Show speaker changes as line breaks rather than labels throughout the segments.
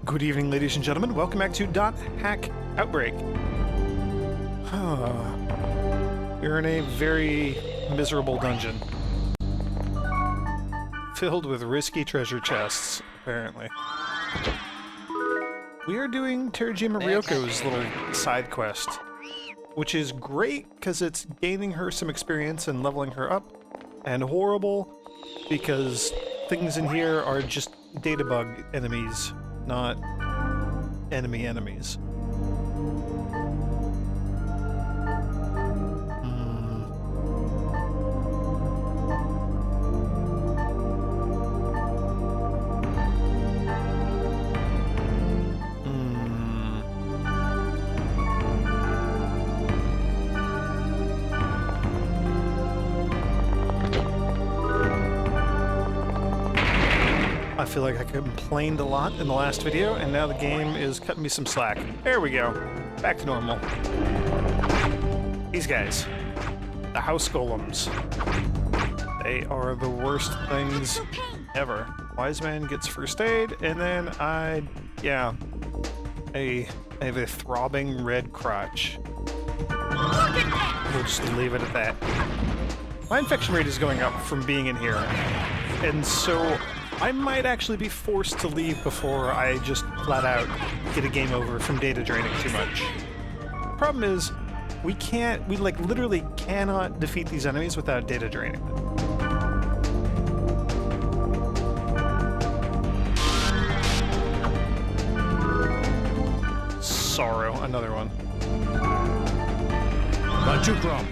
Good evening, ladies and gentlemen. Welcome back to .hack Outbreak. We're in a very miserable dungeon. Filled with risky treasure chests, apparently. We are doing Terajima Ryoko's little side quest, which is great because it's gaining her some experience and leveling her up, and horrible because things in here are just data bug enemies, not enemy enemies. I feel like I complained a lot in the last video, and now the game is cutting me some slack. There we go. Back to normal. These guys. The house golems. They are the worst things ever. Wise man gets first aid, and then I have a throbbing red crotch. We'll just leave it at that. My infection rate is going up from being in here, and so I might actually be forced to leave before I just flat out get a game over from data draining too much. The problem is, we like literally cannot defeat these enemies without data draining. Sorrow, another one.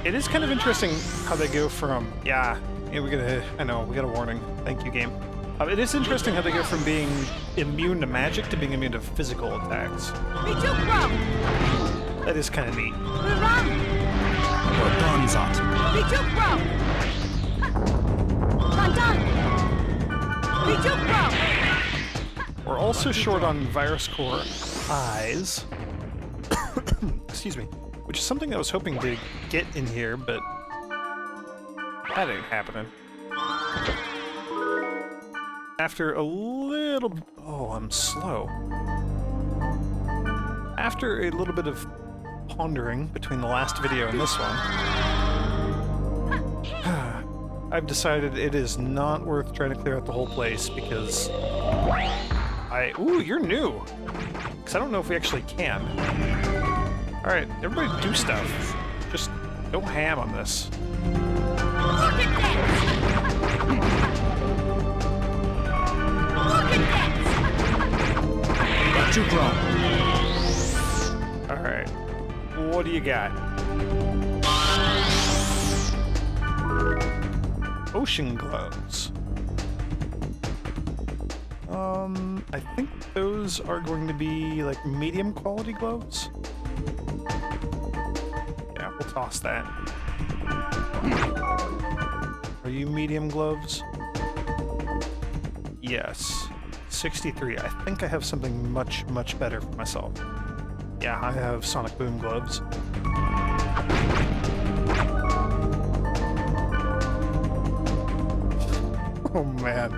It is kind of interesting how they go from, we got a warning. Thank you, game. It is interesting how they go from being immune to magic to being immune to physical attacks. That is kind of neat. We're also short on virus core eyes. Excuse me. Which is something I was hoping to get in here, but that ain't happening. After a little... Oh, I'm slow. After a little bit of pondering between the last video and this one, I've decided it is not worth trying to clear out the whole place because Ooh, you're new! Because I don't know if we actually can. Alright, everybody do stuff. Just go ham on this.
Too grown.
Alright. What do you got? Ocean gloves. I think those are going to be like medium quality gloves. Yeah, we'll toss that. Are you medium gloves? Yes. 63. I think I have something much, much better for myself. Yeah, I have Sonic Boom gloves. Oh man.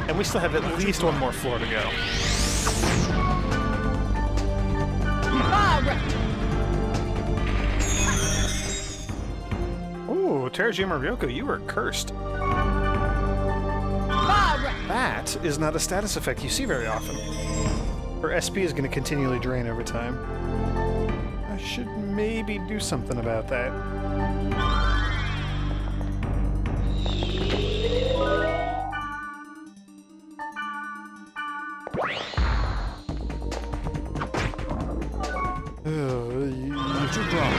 And we still have at least one more floor to go. Ooh, Terajima Ryoko, you were cursed. That is not a status effect you see very often. Her SP is going to continually drain over time. I should maybe do something about that.
Too grown.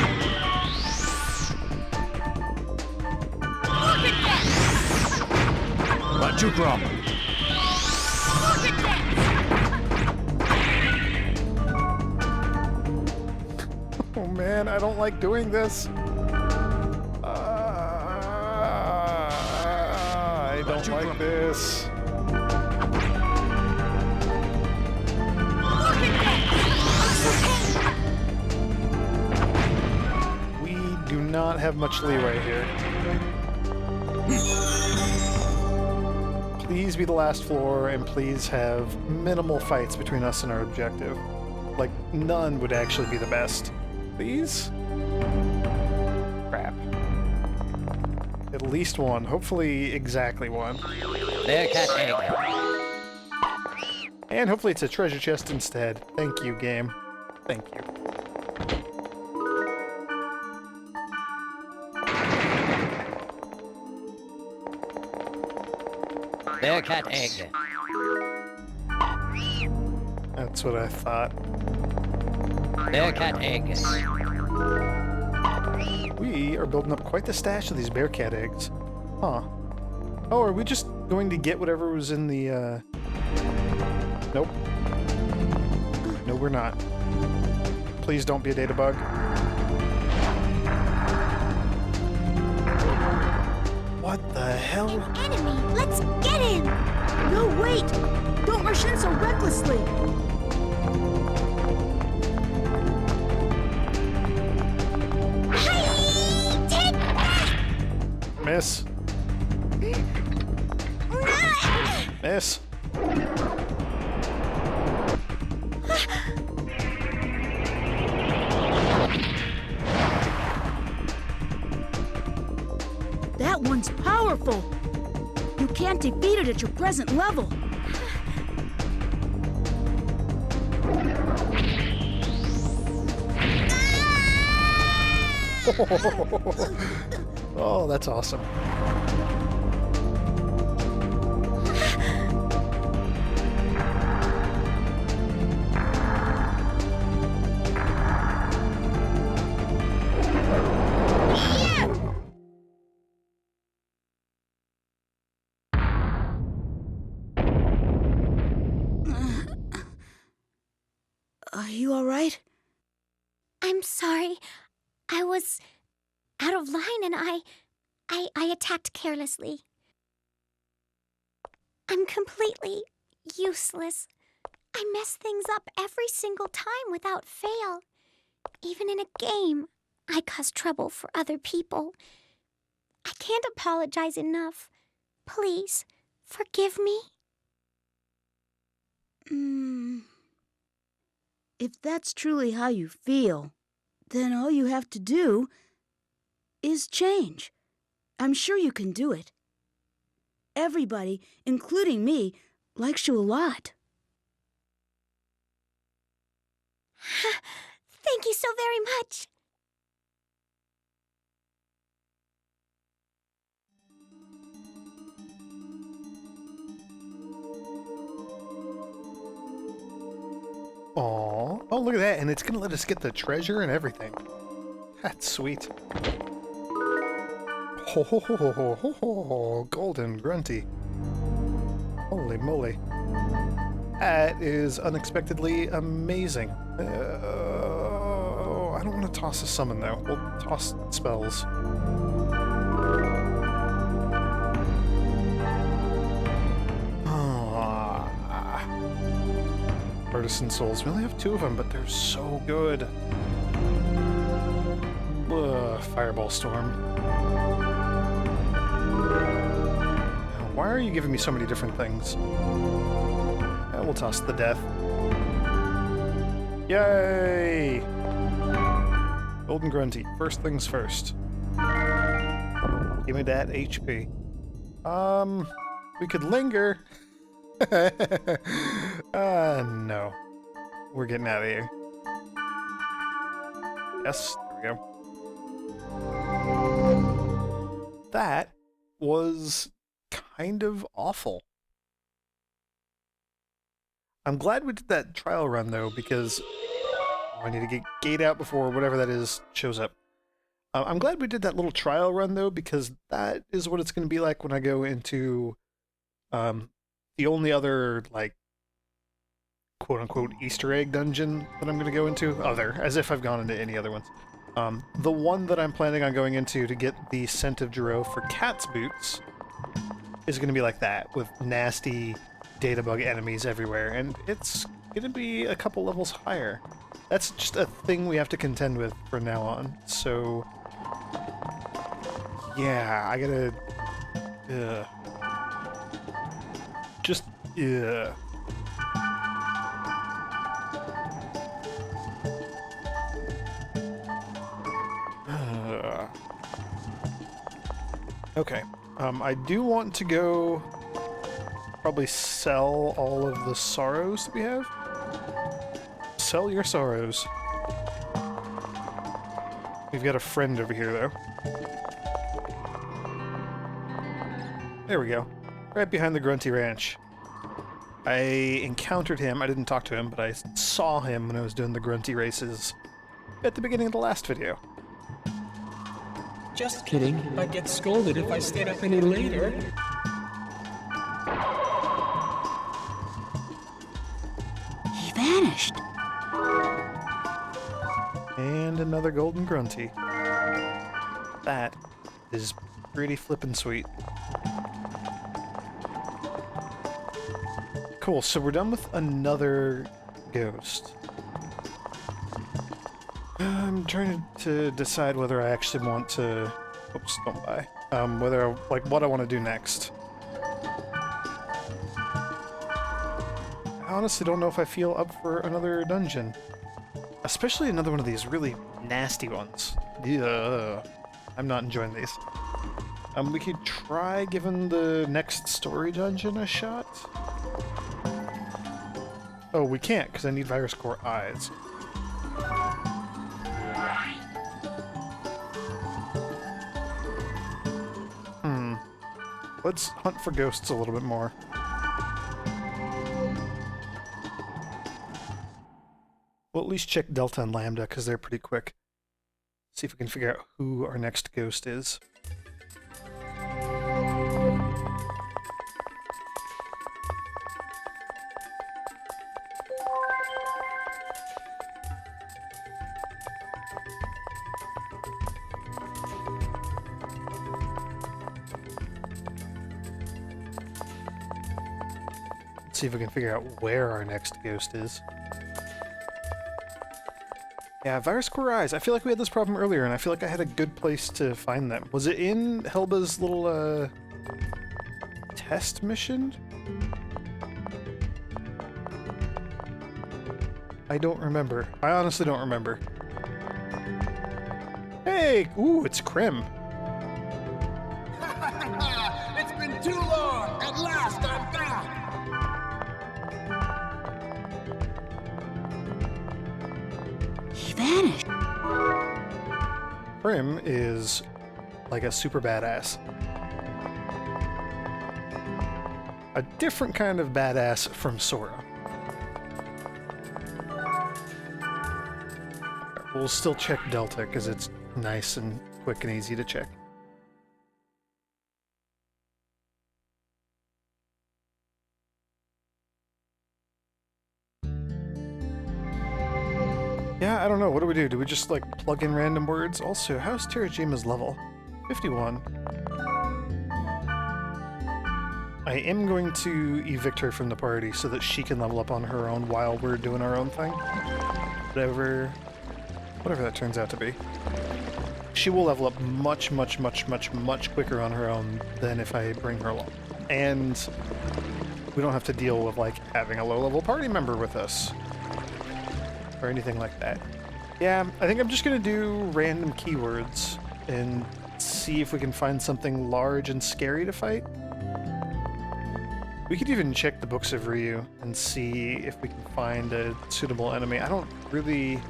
Too grown.
Oh man, I don't like doing this. I don't like this. We do not have much leeway here. Please be the last floor, and please have minimal fights between us and our objective. Like, none would actually be the best. Please? Crap. At least one. Hopefully exactly one.
Bearcat egg.
And hopefully it's a treasure chest instead. Thank you, game. Thank you.
Bearcat egg.
That's what I thought.
Bearcat egg.
We are building up quite the stash of these bearcat eggs. Huh. Oh, are we just going to get whatever was in the, Nope. No, we're not. Please don't be a data bug. What the hell?
An enemy! Let's get him!
No, wait! Don't rush in so recklessly!
Hey! Take that!
Miss. Miss.
That one's powerful! You can't defeat it at your present level.
Oh, that's awesome.
Are you all right?
I'm sorry. I was out of line and I attacked carelessly. I'm completely useless. I mess things up every single time without fail. Even in a game, I cause trouble for other people. I can't apologize enough. Please, forgive me.
If that's truly how you feel, then all you have to do is change. I'm sure you can do it. Everybody, including me, likes you a lot.
Thank you so very much.
Aww. Oh, look at that. And it's going to let us get the treasure and everything. That's sweet. Ho ho ho ho ho ho ho. Golden Grunty. Holy moly. That is unexpectedly amazing. I don't want to toss a summon, though. We'll toss spells. Artisan Souls. We only have 2 of them, but they're so good. Fireball Storm. Now, why are you giving me so many different things? We'll toss the death. Yay! Golden Grunty. First things first. Give me that HP. We could linger. No. We're getting out of here. Yes, there we go. That was kind of awful. I'm glad we did that trial run, though, because I need to get gate out before whatever that is shows up. I'm glad we did that little trial run, though, because that is what it's going to be like when I go into the only other, like, quote-unquote Easter egg dungeon that I'm going to go into. As if I've gone into any other ones. The one that I'm planning on going into to get the Scent of Jiro for Cat's Boots is going to be like that, with nasty databug enemies everywhere, and it's going to be a couple levels higher. That's just a thing we have to contend with from now on, so... yeah, I gotta... Yeah. Okay. I do want to go probably sell all of the sorrows that we have. Sell your sorrows. We've got a friend over here, though. There we go. Right behind the Grunty Ranch. I encountered him. I didn't talk to him, but I saw him when I was doing the Grunty races at the beginning of the last video.
Just kidding. I'd get scolded if I stayed up any later.
He vanished.
And another golden Grunty. That is pretty flippin' sweet. Cool, so we're done with another ghost. I'm trying to decide whether I actually want to... Oops, don't buy. Whether, like, what I want to do next. I honestly don't know if I feel up for another dungeon. Especially another one of these really nasty ones. Yeah, I'm not enjoying these. We could try giving the next story dungeon a shot. Oh, we can't, because I need Virus Core eyes. Let's hunt for ghosts a little bit more. We'll at least check Delta and Lambda, because they're pretty quick. See if we can figure out who our next ghost is. See if we can figure out where our next ghost is. Yeah, Virus Core Eyes. I feel like we had this problem earlier, and I feel like I had a good place to find them. Was it in Helba's little, test mission? I don't remember. I honestly don't remember. Hey! Ooh, it's Krim.
It's been too long! At last I'm back!
He vanished.
Krim is like a super badass. A different kind of badass from Sora. We'll still check Delta because it's nice and quick and easy to check. Yeah, I don't know. What do we do? Do we just, like, plug in random words? Also, how's Terajima's level? 51. I am going to evict her from the party so that she can level up on her own while we're doing our own thing. Whatever that turns out to be. She will level up much quicker on her own than if I bring her along. And we don't have to deal with, like, having a low-level party member with us. Or anything like that. Yeah, I think I'm just gonna do random keywords and see if we can find something large and scary to fight. We could even check the Books of Ryu and see if we can find a suitable enemy. I don't really...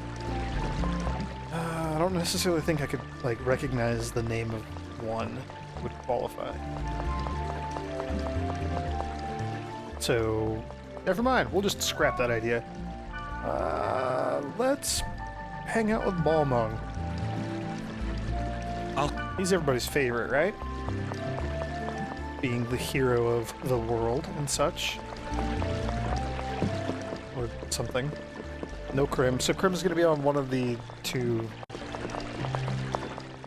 I don't necessarily think I could, like, recognize the name of one that would qualify. So, never mind. We'll just scrap that idea. Let's hang out with Balmung. He's everybody's favorite, right? Being the hero of the world and such. Or something. No Krim. So Krim's gonna be on one of the two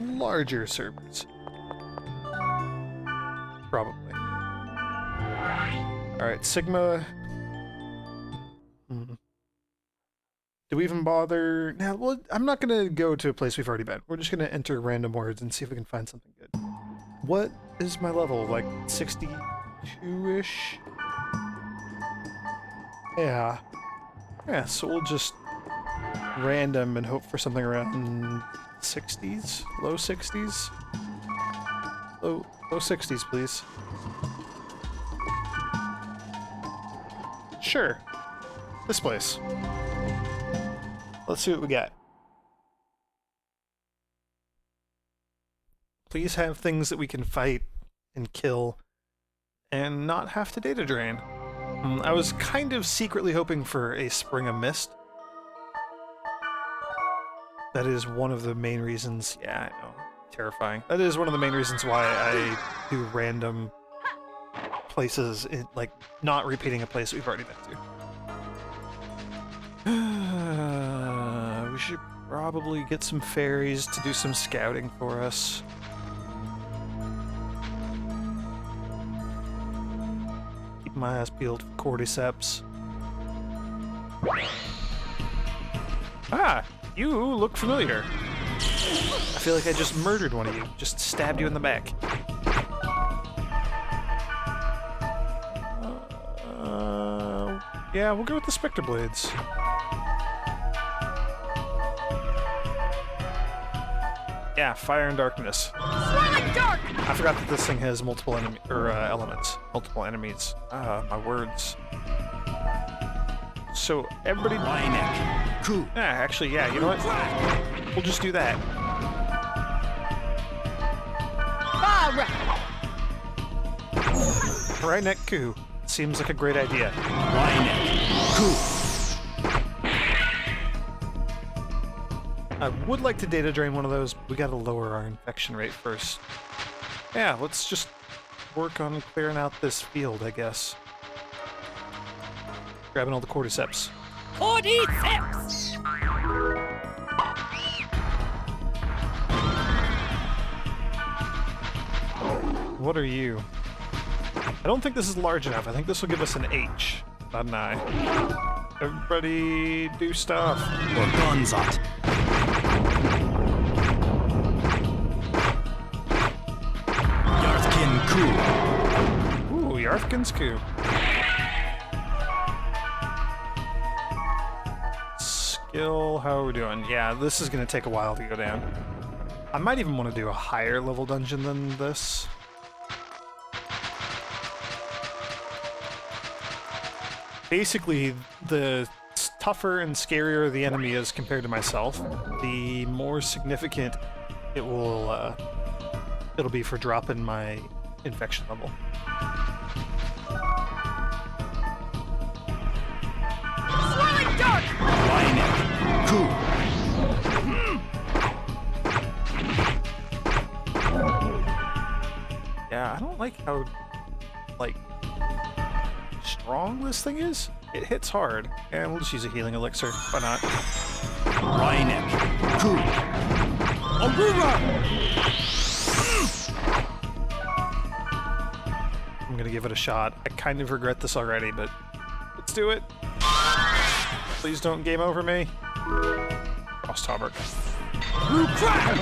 larger servers. Probably. Alright, Sigma... Do we even bother? Now, well, I'm not going to go to a place we've already been. We're just going to enter random words and see if we can find something good. What is my level? Like 62-ish? Yeah. Yeah, so we'll just random and hope for something around 60s? Low 60s? Low 60s, please. Sure. This place. Let's see what we got. Please have things that we can fight and kill and not have to data drain. I was kind of secretly hoping for a Spring of Mist. That is one of the main reasons. Yeah, I know. Terrifying. That is one of the main reasons why I do random places, like not repeating a place we've already been to. We should probably get some fairies to do some scouting for us. Keep my eyes peeled for cordyceps. Ah, you look familiar. I feel like I just murdered one of you, just stabbed you in the back. Yeah, we'll go with the Spectre Blades. Yeah, Fire and Darkness.
Dark!
I forgot that this thing has multiple elements. Multiple enemies. My words. So, everybody...
Cool.
Yeah, actually, yeah, you know what? We'll just do that. Right neck coup. Seems like a great idea.
Cool.
I would like to data drain one of those, but we gotta lower our infection rate first. Yeah, let's just work on clearing out this field, I guess. Grabbing all the cordyceps.
Cordyceps!
What are you? I don't think this is large enough. I think this will give us an H, not an I. Everybody do stuff.
Or Gonzot. Yarthkin Coup.
Ooh, Yarthkin's coup. Skill, how are we doing? Yeah, this is gonna take a while to go down. I might even want to do a higher level dungeon than this. Basically, the tougher and scarier the enemy is compared to myself, the more significant it will, it'll be for dropping my infection level.
Swelling dark!
Lion Coup.
Yeah, I don't like how, like, strong this thing is. It hits hard, and we'll just use a healing elixir. Why not?
Lion Coup. Aurora.
I'm gonna give it a shot. I kind of regret this already, but let's do it. Please don't game over me. Frost Hauberk.
Blue crack!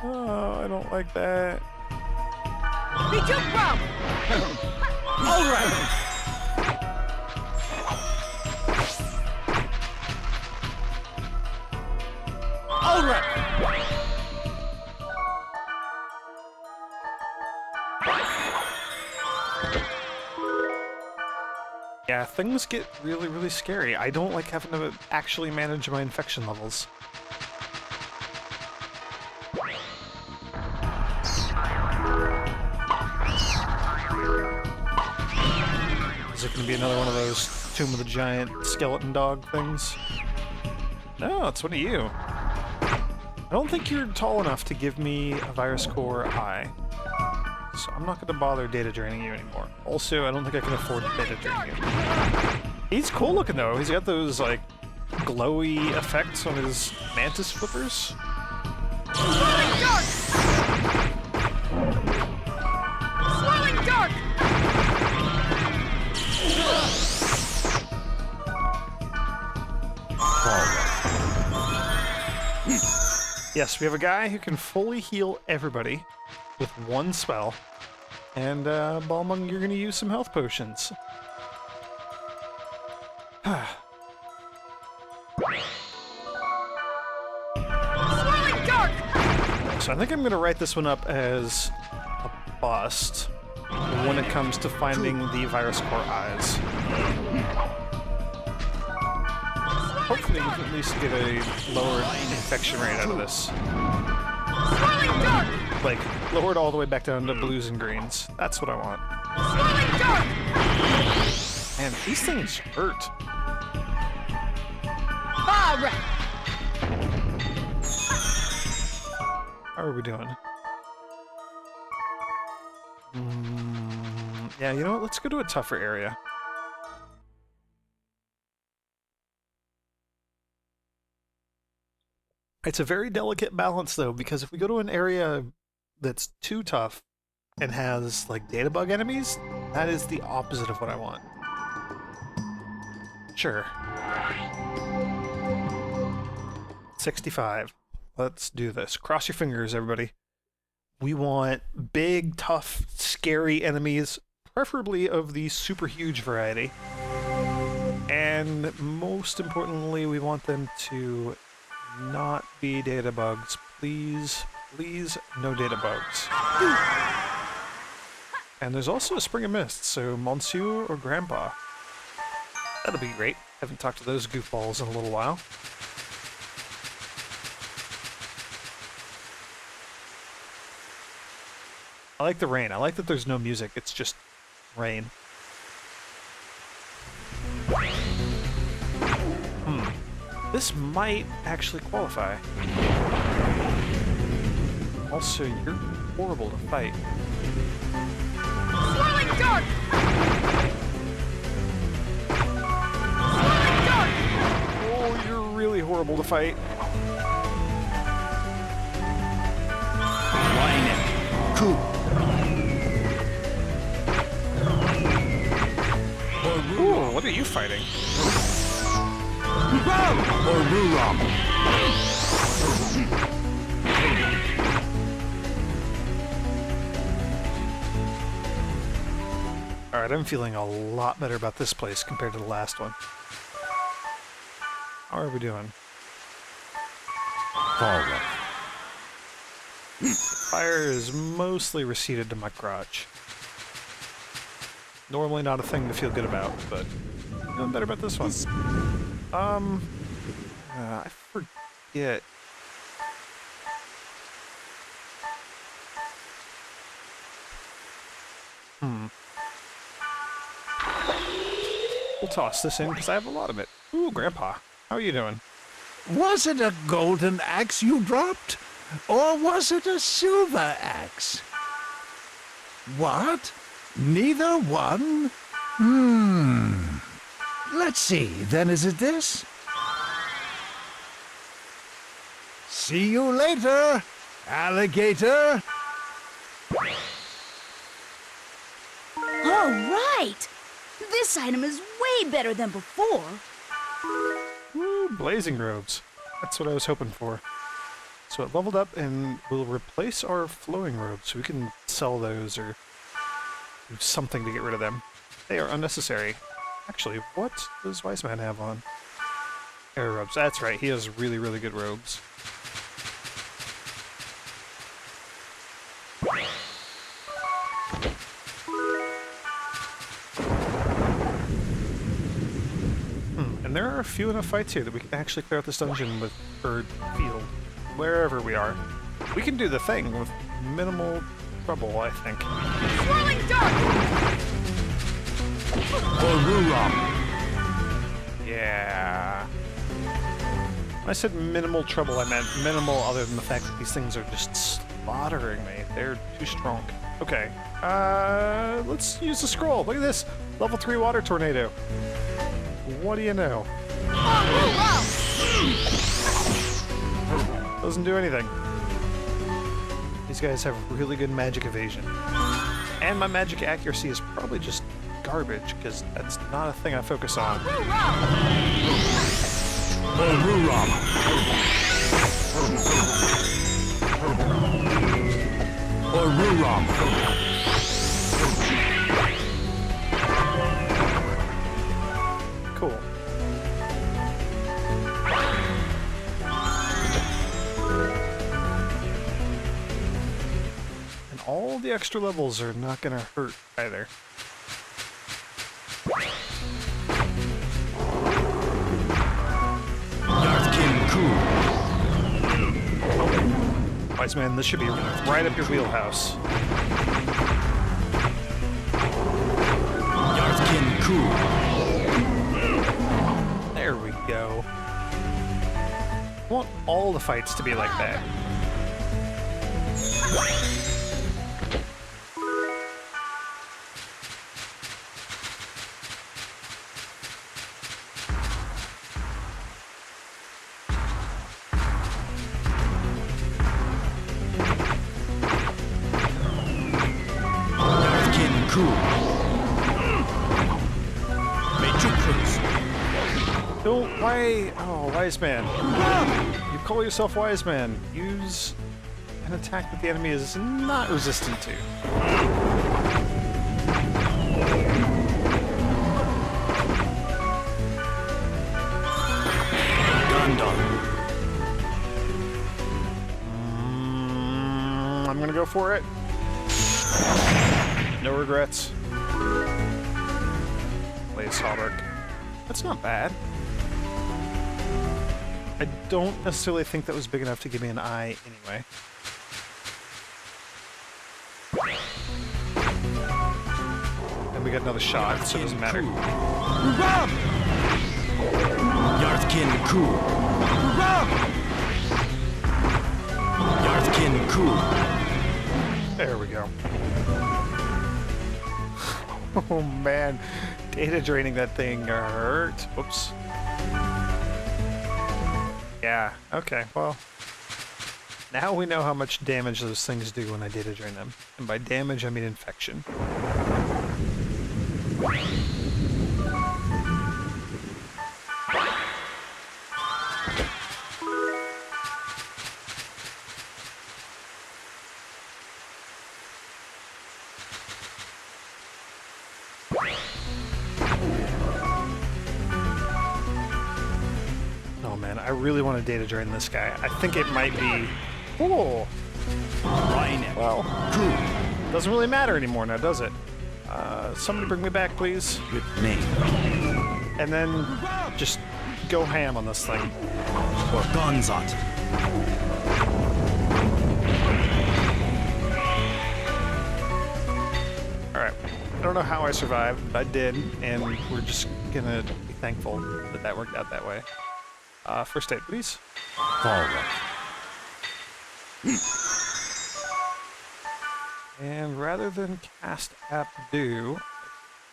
Oh, I don't like that.
Be too proud!
All right.
All right!
Yeah, things get really, really scary. I don't like having to actually manage my infection levels. Is it going to be another one of those Tomb of the Giant skeleton dog things? No, it's one of you. I don't think you're tall enough to give me a virus core eye. So I'm not going to bother data draining you anymore. Also, I don't think I can afford to data drain you. He's cool looking though. He's got those like glowy effects on his mantis flippers.
Swelling dark! Swelling dark!
Yes, we have a guy who can fully heal everybody. with one spell. And Balmung, you're going to use some health potions.
Swirling dark!
So I think I'm going to write this one up as a bust when it comes to finding the virus core eyes. Hopefully we can at least get a lower infection rate out of this.
Swirling dark!
Like, lower it all the way back down to blues and greens. That's what I want.
Swirling dark!
Man, these things hurt.
All right.
How are we doing? Yeah, you know what? Let's go to a tougher area. It's a very delicate balance, though, because if we go to an area that's too tough and has, like, data bug enemies, that is the opposite of what I want. Sure. 65. Let's do this. Cross your fingers, everybody. We want big, tough, scary enemies, preferably of the super huge variety. And most importantly, we want them to not be data bugs. Please, please, no data bugs. And there's also a Spring of Mist, so Monsieur or Grandpa. That'll be great. Haven't talked to those goofballs in a little while. I like the rain. I like that there's no music. It's just rain. This might actually qualify. Also, you're horrible to fight.
Swirling dark! Swirling dark!
Oh, you're really horrible to fight.
Rhineck. Coup.
Ooh, what are you fighting?
Or Ruram.
Alright, I'm feeling a lot better about this place compared to the last one. How are we doing?
Forward.
Fire is mostly receded to my crotch. Normally not a thing to feel good about, but feeling better about this one. I forget. We'll toss this in because I have a lot of it. Ooh, Grandpa, how are you doing?
Was it a golden axe you dropped? Or was it a silver axe? What? Neither one? Let's see, then is it this? See you later, alligator!
All right! This item is way better than before.
Ooh, blazing robes. That's what I was hoping for. So it leveled up and will replace our flowing robes, so we can sell those or do something to get rid of them. They are unnecessary. Actually, what does Weissman have on? Air robes. That's right, he has really, really good robes. And there are a few enough fights here that we can actually clear out this dungeon with, or field, wherever we are. We can do the thing with minimal trouble, I think.
Swirling dark!
Or Ruram.
Yeah. When I said minimal trouble, I meant minimal other than the fact that these things are just slaughtering me. They're too strong. Okay. Let's use the scroll. Look at this. Level 3 water tornado. What do you know? Doesn't do anything. These guys have really good magic evasion. And my magic accuracy is probably just garbage, because that's not a thing I focus on.
Or Ruram. Orurop.
Cool. And all the extra levels are not gonna hurt either.
Yarthkin Ku.
Wise man, this should be right up your wheelhouse.
Yarthkin Ku.
There we go. I want all the fights to be like that.
Yarthkin Ku. Matrix.
Don't, why? Oh, wise man. You call yourself wise man. Use an attack that the enemy is not resistant to.
Gundam.
I'm gonna go for it. No regrets. Blaze Halberd. That's not bad. I don't necessarily think that was big enough to give me an eye anyway. And we got another shot, so it doesn't matter.
Yarthkin Ku. Yarthkin Ku.
There we go. Oh man, data draining that thing hurt. Whoops. Yeah, okay, well. Now we know how much damage those things do when I data drain them. And by damage, I mean infection. Oh man, I really want to data drain this guy. I think it might be... Oh! Well, doesn't really matter anymore now, does it? Somebody bring me back, please.
With me.
And then just go ham on this thing.
Or Gonzot.
Alright. I don't know how I survived, but I did, and we're just gonna be thankful that that worked out that way. First aid, please.
Forward.
And rather than cast Abdu, I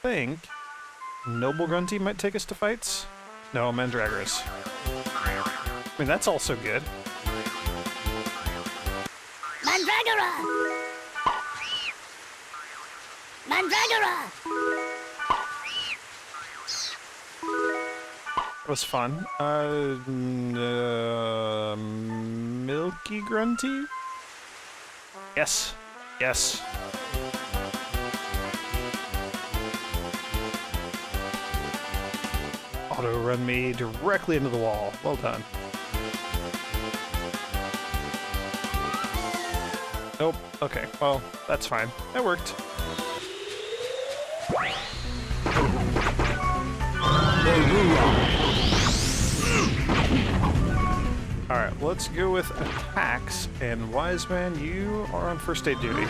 think Noble Grunty might take us to fights? No, Mandragoras. I mean, that's also good.
Mandragora! Mandragora!
That was fun. Milky Grunty? Yes. Yes. Auto run me directly into the wall. Well done. Nope. Okay. Well, that's fine. That worked. Alright, let's go with attacks, and Wise Man, you are on first aid duty.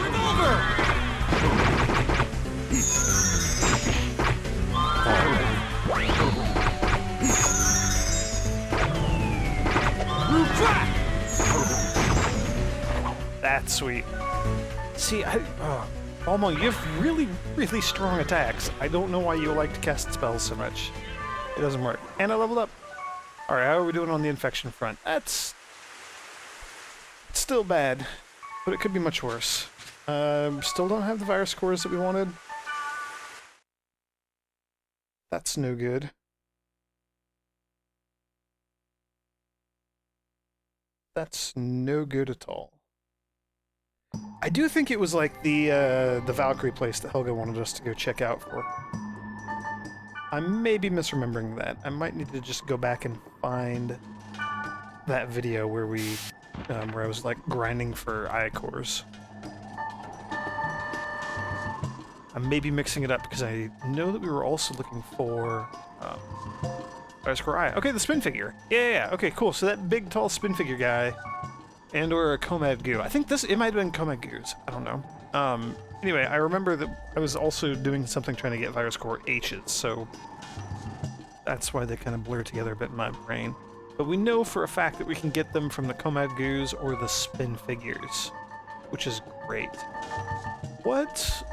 That's sweet. See, Almo, you have really, really strong attacks. I don't know why you like to cast spells so much. It doesn't work. And I leveled up. Alright, how are we doing on the infection front? That's still bad, but it could be much worse. Still don't have the virus cores that we wanted. That's no good. That's no good at all. I do think it was like the Valkyrie place that Helga wanted us to go check out for. I may be misremembering that. I might need to just go back and find that video where where I was like grinding for Iacores. I may be mixing it up because I know that we were also looking for Okay, the spin figure. Yeah. Okay, cool. So that big, tall spin figure guy, and/or a Comad Goo. I think it might have been Comad Goos. I don't know. Anyway, I remember that I was also doing something trying to get Virus Core H's, so that's why they kind of blur together a bit in my brain. But we know for a fact that we can get them from the Comad Goos or the spin figures, which is great. What?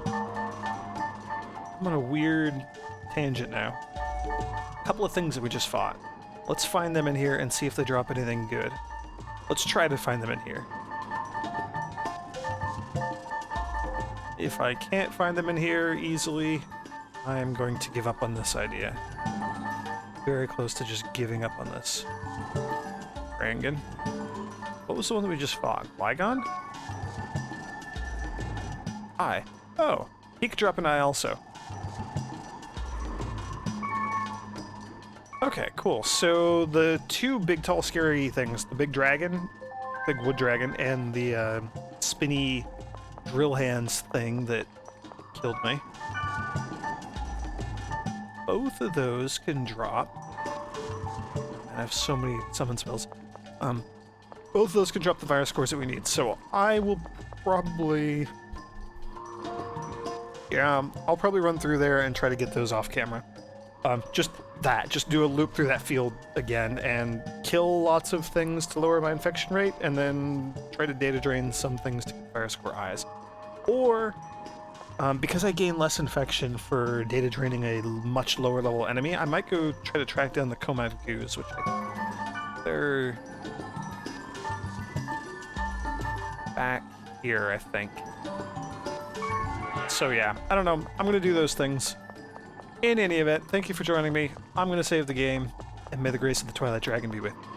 I'm on a weird tangent now. A couple of things that we just fought. Let's find them in here and see if they drop anything good. Let's try to find them in here. If I can't find them in here easily, I'm going to give up on this idea. Very close to just giving up on this. Rangan. What was the one that we just fought? Lygon? Eye. Oh, he could drop an eye also. Okay, cool. So the two big, tall, scary things, the big dragon, big wood dragon, and the spinny drill hands thing that killed me. Both of those can drop. I have so many summon spells. Both of those can drop the virus cores that we need. So I will probably... Yeah, I'll probably run through there and try to get those off camera. Just do a loop through that field again and kill lots of things to lower my infection rate, and then try to data drain some things to get virus core eyes. Or, because I gain less infection for data draining a much lower level enemy, I might go try to track down the Comad Goos, which I think they're back here, I think. So yeah, I don't know. I'm gonna do those things. In any event, thank you for joining me. I'm gonna save the game, and may the grace of the Twilight Dragon be with you.